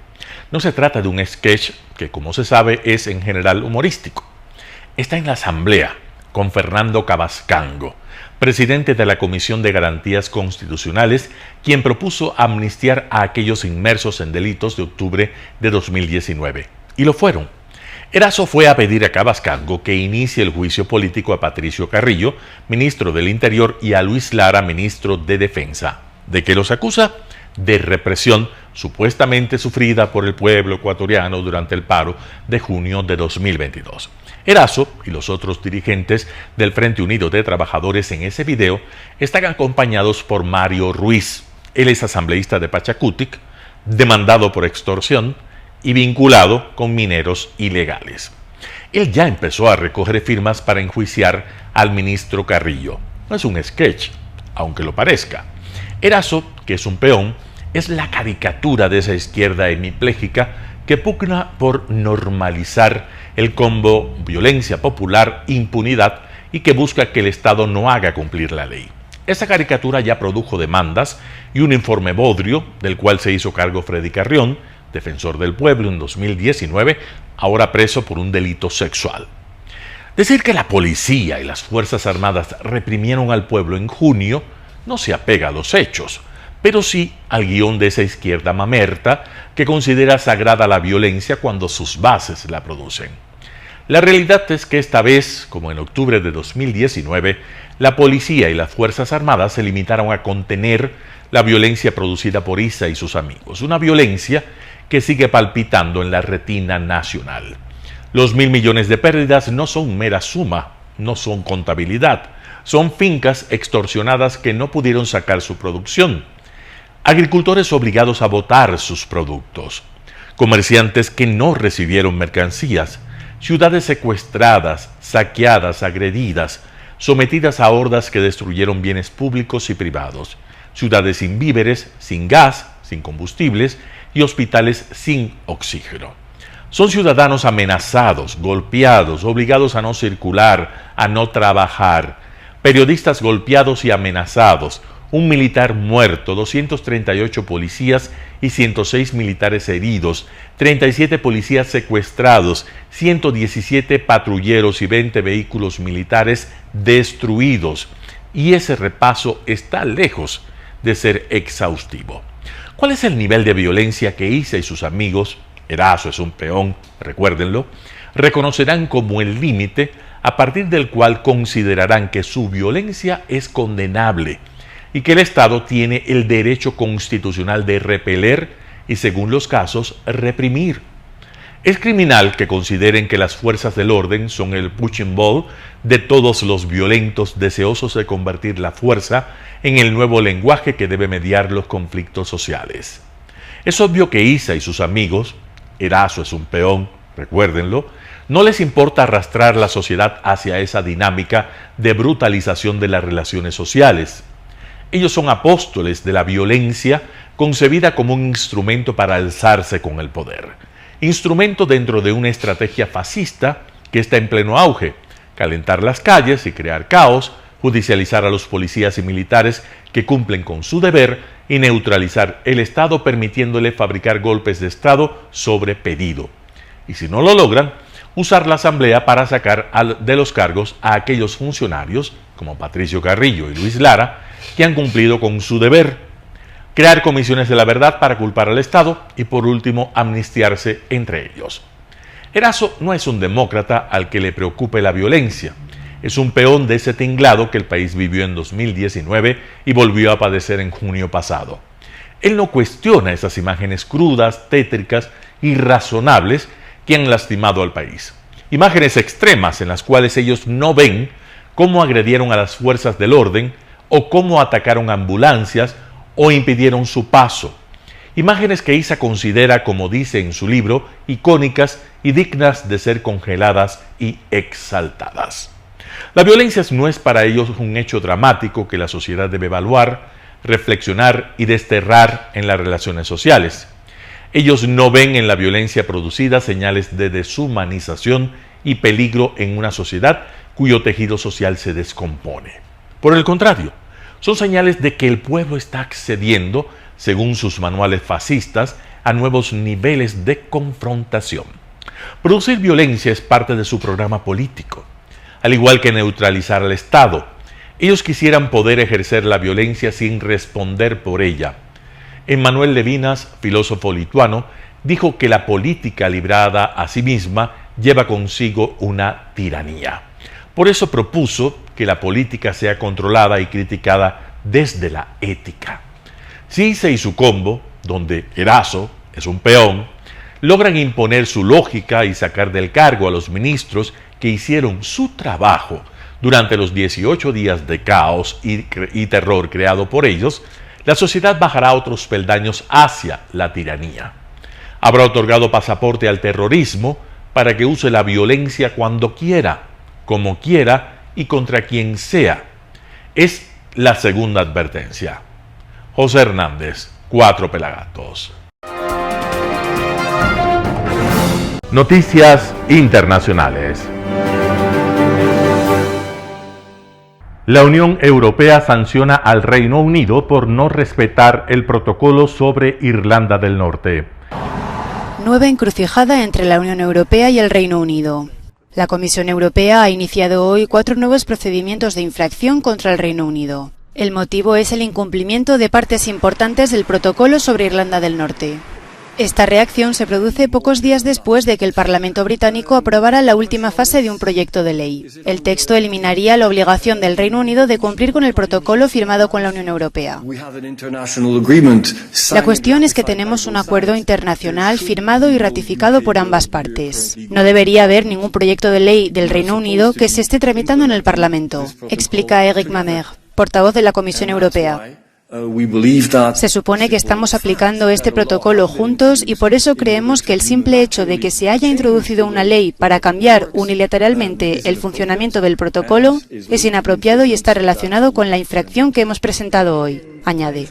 No se trata de un sketch que, como se sabe, es en general humorístico. Está en la Asamblea con Fernando Cabascango, presidente de la Comisión de Garantías Constitucionales, quien propuso amnistiar a aquellos inmersos en delitos de octubre de 2019. Y lo fueron. Erazo fue a pedir a Cabascango que inicie el juicio político a Patricio Carrillo, ministro del Interior, y a Luis Lara, ministro de Defensa. ¿De qué los acusa? De represión supuestamente sufrida por el pueblo ecuatoriano durante el paro de junio de 2022. Erazo y los otros dirigentes del Frente Unido de Trabajadores en ese video están acompañados por Mario Ruiz. Él es asambleísta de Pachacutic, demandado por extorsión y vinculado con mineros ilegales. Él ya empezó a recoger firmas para enjuiciar al ministro Carrillo. No es un sketch, aunque lo parezca. Erazo, que es un peón, es la caricatura de esa izquierda hemipléjica que pugna por normalizar el combo violencia popular, impunidad y que busca que el Estado no haga cumplir la ley. Esa caricatura ya produjo demandas y un informe bodrio, del cual se hizo cargo Freddy Carrión, defensor del pueblo en 2019, ahora preso por un delito sexual. Decir que la policía y las Fuerzas Armadas reprimieron al pueblo en junio no se apega a los hechos, pero sí al guión de esa izquierda mamerta que considera sagrada la violencia cuando sus bases la producen. La realidad es que esta vez, como en octubre de 2019, la policía y las Fuerzas Armadas se limitaron a contener la violencia producida por Issa y sus amigos, una violencia que sigue palpitando en la retina nacional. Los 1.000 millones de pérdidas no son mera suma, no son contabilidad, son fincas extorsionadas que no pudieron sacar su producción, agricultores obligados a botar sus productos, comerciantes que no recibieron mercancías, ciudades secuestradas, saqueadas, agredidas, sometidas a hordas que destruyeron bienes públicos y privados, ciudades sin víveres, sin gas, sin combustibles y hospitales sin oxígeno. Son ciudadanos amenazados, golpeados, obligados a no circular, a no trabajar, periodistas golpeados y amenazados, un militar muerto, 238 policías y 106 militares heridos, 37 policías secuestrados, 117 patrulleros y 20 vehículos militares destruidos. Y ese repaso está lejos de ser exhaustivo. ¿Cuál es el nivel de violencia que Issa y sus amigos, Erazo es un peón, recuérdenlo, reconocerán como el límite a partir del cual considerarán que su violencia es condenable y que el Estado tiene el derecho constitucional de repeler y, según los casos, reprimir? Es criminal que consideren que las fuerzas del orden son el punching ball de todos los violentos deseosos de convertir la fuerza en el nuevo lenguaje que debe mediar los conflictos sociales. Es obvio que Issa y sus amigos, Erazo es un peón, recuérdenlo, no les importa arrastrar la sociedad hacia esa dinámica de brutalización de las relaciones sociales. Ellos son apóstoles de la violencia concebida como un instrumento para alzarse con el poder. Instrumento dentro de una estrategia fascista que está en pleno auge: calentar las calles y crear caos, judicializar a los policías y militares que cumplen con su deber y neutralizar el Estado permitiéndole fabricar golpes de Estado sobre pedido. Y si no lo logran, usar la Asamblea para sacar de los cargos a aquellos funcionarios, como Patricio Carrillo y Luis Lara, que han cumplido con su deber, crear comisiones de la verdad para culpar al Estado y, por último, amnistiarse entre ellos. Erazo no es un demócrata al que le preocupe la violencia, es un peón de ese tinglado que el país vivió en 2019 y volvió a padecer en junio pasado. Él no cuestiona esas imágenes crudas, tétricas, irrazonables que han lastimado al país. Imágenes extremas en las cuales ellos no ven cómo agredieron a las fuerzas del orden o cómo atacaron ambulancias o impidieron su paso. Imágenes que Issa considera, como dice en su libro, icónicas y dignas de ser congeladas y exaltadas. La violencia no es para ellos un hecho dramático que la sociedad debe evaluar, reflexionar y desterrar en las relaciones sociales. Ellos no ven en la violencia producida señales de deshumanización y peligro en una sociedad cuyo tejido social se descompone. Por el contrario, son señales de que el pueblo está accediendo, según sus manuales fascistas, a nuevos niveles de confrontación. Producir violencia es parte de su programa político, al igual que neutralizar al Estado. Ellos quisieran poder ejercer la violencia sin responder por ella. Emmanuel Levinas, filósofo lituano, dijo que la política librada a sí misma lleva consigo una tiranía. Por eso propuso que la política sea controlada y criticada desde la ética. Si Issa y su combo, donde Erazo es un peón, logran imponer su lógica y sacar del cargo a los ministros que hicieron su trabajo durante los 18 días de caos y terror creado por ellos, la sociedad bajará otros peldaños hacia la tiranía. Habrá otorgado pasaporte al terrorismo para que use la violencia cuando quiera, como quiera y contra quien sea. Es la segunda advertencia. José Hernández, 4 Pelagatos. Noticias internacionales. La Unión Europea sanciona al Reino Unido por no respetar el protocolo sobre Irlanda del Norte. Nueva encrucijada entre la Unión Europea y el Reino Unido. La Comisión Europea ha iniciado hoy 4 nuevos procedimientos de infracción contra el Reino Unido. El motivo es el incumplimiento de partes importantes del protocolo sobre Irlanda del Norte. Esta reacción se produce pocos días después de que el Parlamento británico aprobara la última fase de un proyecto de ley. El texto eliminaría la obligación del Reino Unido de cumplir con el protocolo firmado con la Unión Europea. La cuestión es que tenemos un acuerdo internacional firmado y ratificado por ambas partes. No debería haber ningún proyecto de ley del Reino Unido que se esté tramitando en el Parlamento, explica Eric Mamer, portavoz de la Comisión Europea. Se supone que estamos aplicando este protocolo juntos y por eso creemos que el simple hecho de que se haya introducido una ley para cambiar unilateralmente el funcionamiento del protocolo es inapropiado y está relacionado con la infracción que hemos presentado hoy, añade.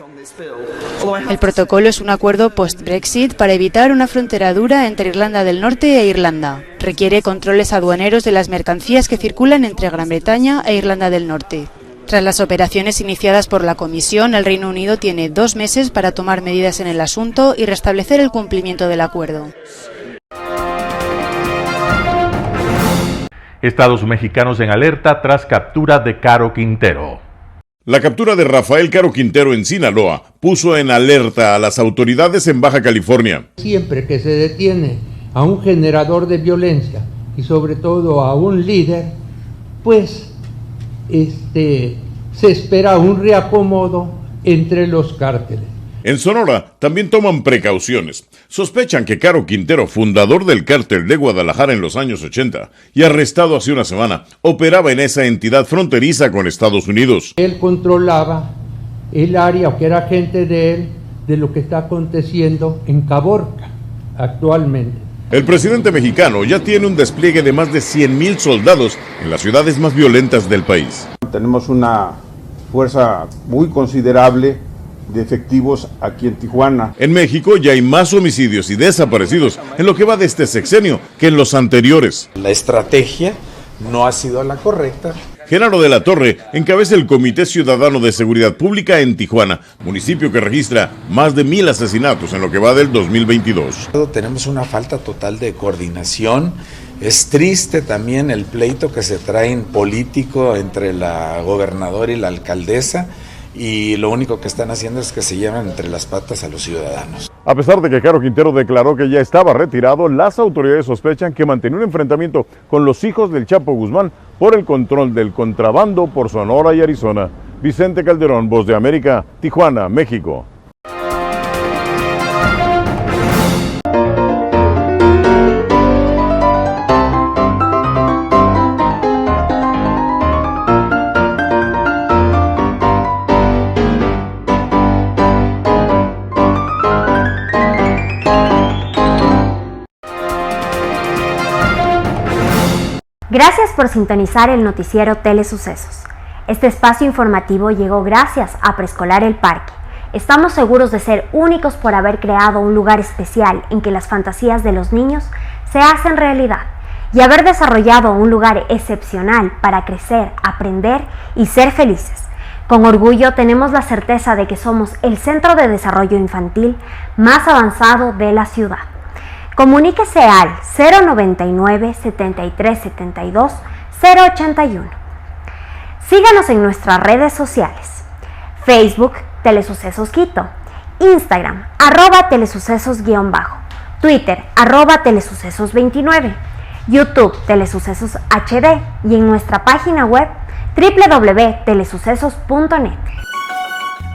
El protocolo es un acuerdo post-Brexit para evitar una frontera dura entre Irlanda del Norte e Irlanda. Requiere controles aduaneros de las mercancías que circulan entre Gran Bretaña e Irlanda del Norte. Tras las operaciones iniciadas por la Comisión, el Reino Unido tiene 2 meses para tomar medidas en el asunto y restablecer el cumplimiento del acuerdo. Estados mexicanos en alerta tras captura de Caro Quintero. La captura de Rafael Caro Quintero en Sinaloa puso en alerta a las autoridades en Baja California. Siempre que se detiene a un generador de violencia y sobre todo a un líder, pues se espera un reacomodo entre los cárteles. En Sonora también toman precauciones. Sospechan que Caro Quintero, fundador del cártel de Guadalajara en los años 80 y arrestado hace una semana, operaba en esa entidad fronteriza con Estados Unidos. Él controlaba el área, o que era agente de él, de lo que está aconteciendo en Caborca actualmente. El presidente mexicano ya tiene un despliegue de más de 100,000 soldados en las ciudades más violentas del país. Tenemos una fuerza muy considerable de efectivos aquí en Tijuana. En México ya hay más homicidios y desaparecidos en lo que va de este sexenio que en los anteriores. La estrategia no ha sido la correcta. Genaro de la Torre encabeza el Comité Ciudadano de Seguridad Pública en Tijuana, municipio que registra más de 1,000 asesinatos en lo que va del 2022. Tenemos una falta total de coordinación. Es triste también el pleito que se trae en político entre la gobernadora y la alcaldesa, y lo único que están haciendo es que se llevan entre las patas a los ciudadanos. A pesar de que Caro Quintero declaró que ya estaba retirado, las autoridades sospechan que mantenía un enfrentamiento con los hijos del Chapo Guzmán por el control del contrabando por Sonora y Arizona. Vicente Calderón, Voz de América, Tijuana, México. Gracias por sintonizar el noticiero Telesucesos. Este espacio informativo llegó gracias a Preescolar El Parque. Estamos seguros de ser únicos por haber creado un lugar especial en que las fantasías de los niños se hacen realidad y haber desarrollado un lugar excepcional para crecer, aprender y ser felices. Con orgullo tenemos la certeza de que somos el centro de desarrollo infantil más avanzado de la ciudad. Comuníquese al 099 7372 081. Síganos en nuestras redes sociales: Facebook, Telesucesos Quito; Instagram, @telesucesos_, Twitter, @telesucesos29, YouTube, Telesucesos HD, y en nuestra página web www.telesucesos.net.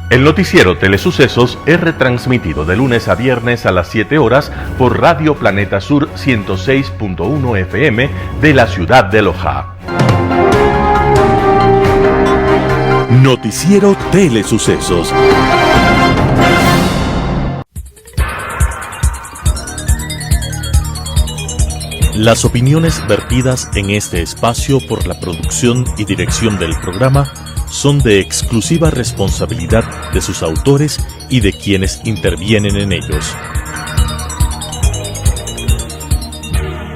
El noticiero Telesucesos es retransmitido de lunes a viernes a las 7 horas por Radio Planeta Sur 106.1 FM de la ciudad de Loja. Noticiero Telesucesos. Las opiniones vertidas en este espacio por la producción y dirección del programa son de exclusiva responsabilidad de sus autores y de quienes intervienen en ellos.